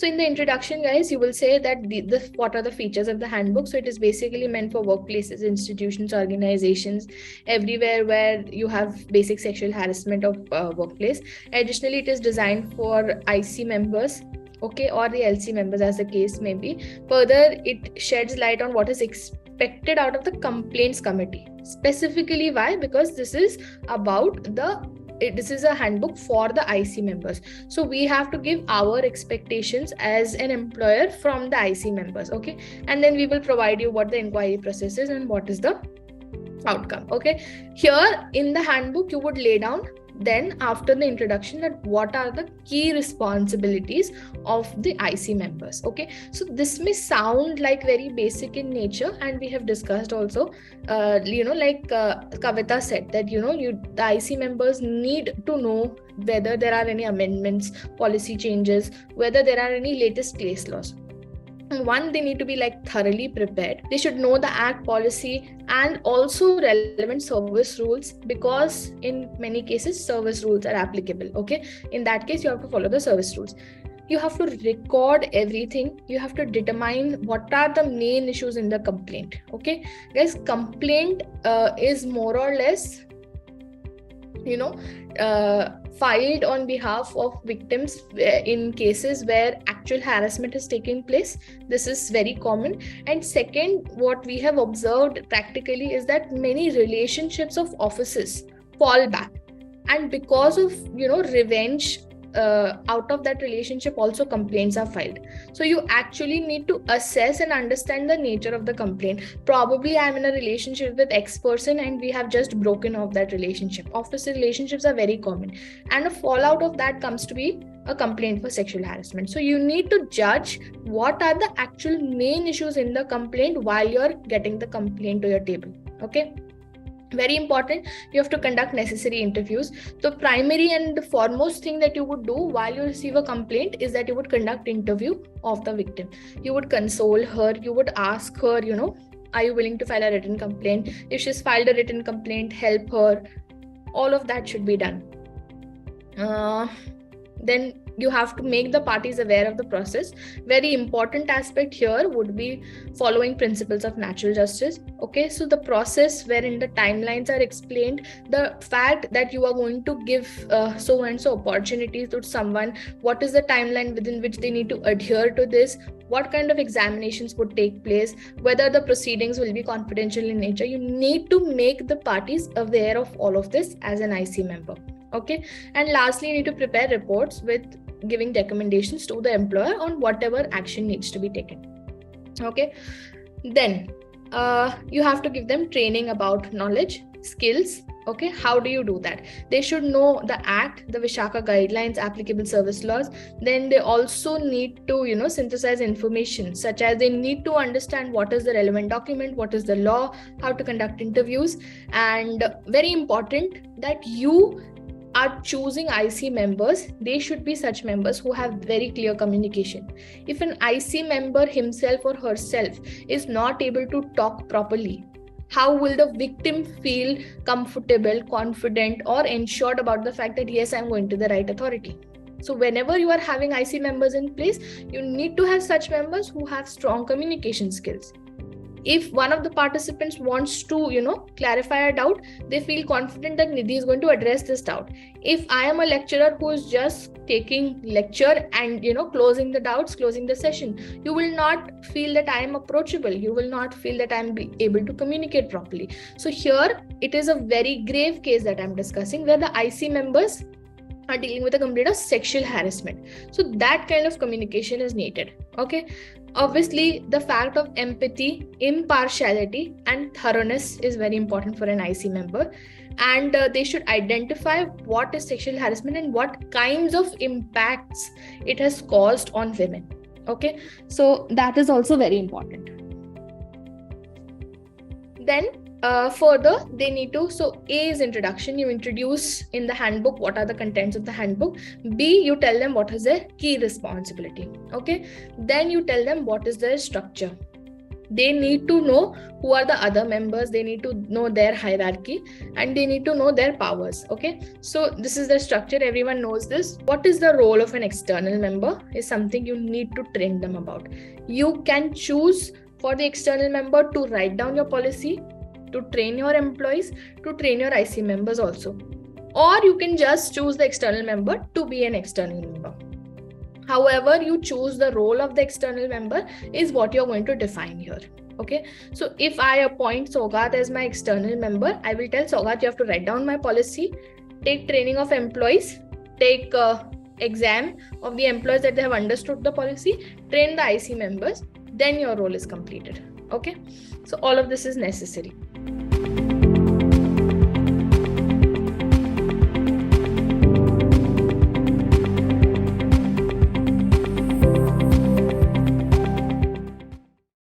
in the introduction, guys, you will say that what are the features of the handbook. So it is basically meant for workplaces, institutions, organizations, everywhere where you have basic sexual harassment of workplace. Additionally, it is designed for IC members, okay, or the LC members as the case may be. Further, it sheds light on what is expected out of the complaints committee. Specifically, why? Because this is a handbook for the IC members. So we have to give our expectations as an employer from the IC members, okay? And then we will provide you what the inquiry process is and what is the outcome, okay? Here in the handbook, you would lay down then after the introduction that what are the key responsibilities of the IC members, okay? So this may sound like very basic in nature, and we have discussed also, like Kavita said that, the IC members need to know whether there are any amendments, policy changes, whether there are any latest case laws. One, they need to be thoroughly prepared. They should know the act, policy, and also relevant service rules, because in many cases service rules are applicable, okay? In that case, you have to follow the service rules. You have to record everything. You have to determine what are the main issues in the complaint, okay? Guys, complaint is more or less filed on behalf of victims in cases where actual harassment is taking place. This is very common. And second, what we have observed practically is that many relationships of offices fall back, and because of revenge out of that relationship also complaints are filed. So you actually need to assess and understand the nature of the complaint. Probably I'm in a relationship with X person and we have just broken off that relationship. Office relationships are very common, and a fallout of that comes to be a complaint for sexual harassment. So you need to judge what are the actual main issues in the complaint while you're getting the complaint to your table, okay? Very important, you have to conduct necessary interviews. The primary and the foremost thing that you would do while you receive a complaint is that you would conduct interview of the victim. You would console her, you would ask her, are you willing to file a written complaint? If she's filed a written complaint, help her. All of that should be done. Then you have to make the parties aware of the process. Very important aspect here would be following principles of natural justice, okay? So the process wherein the timelines are explained, the fact that you are going to give so and so opportunities to someone, what is the timeline within which they need to adhere to this, what kind of examinations would take place, whether the proceedings will be confidential in nature. You need to make the parties aware of all of this as an IC member, okay? And lastly, you need to prepare reports with giving recommendations to the employer on whatever action needs to be taken, okay? Then you have to give them training about knowledge, skills, okay? How do you do that? They should know the act, the Vishaka guidelines, applicable service laws. Then they also need to synthesize information, such as they need to understand what is the relevant document, what is the law, how to conduct interviews. And very important that you are choosing IC members. They should be such members who have very clear communication. If an IC member himself or herself is not able to talk properly, how will the victim feel comfortable, confident, or ensured about the fact that yes, I'm going to the right authority? So whenever you are having IC members in place, you need to have such members who have strong communication skills. If one of the participants wants to, clarify a doubt, they feel confident that Nidhi is going to address this doubt. If I am a lecturer who is just taking lecture and, closing the doubts, closing the session, you will not feel that I am approachable. You will not feel that I am able to communicate properly. So here, it is a very grave case that I'm discussing where the IC members are dealing with a complaint of sexual harassment. So that kind of communication is needed, okay? Obviously, the fact of empathy, impartiality, and thoroughness is very important for an IC member. And they should identify what is sexual harassment and what kinds of impacts it has caused on women. Okay, so that is also very important. Then further, they need to, so A is introduction. You introduce in the handbook what are the contents of the handbook. B, you tell them what is their key responsibility. Okay, then you tell them what is their structure. They need to know who are the other members, they need to know their hierarchy, and they need to know their powers. Okay, so this is the structure, everyone knows this. What is the role of an external member is something you need to train them about. You can choose for the external member to write down your policy, to train your employees, to train your IC members also, or you can just choose the external member to be an external member. However you choose the role of the external member is what you're going to define here. Okay, so if I appoint Sogat as my external member, I will tell Sogat, you have to write down my policy, take training of employees, take exam of the employees that they have understood the policy, train the IC members, then your role is completed. Okay, so all of this is necessary.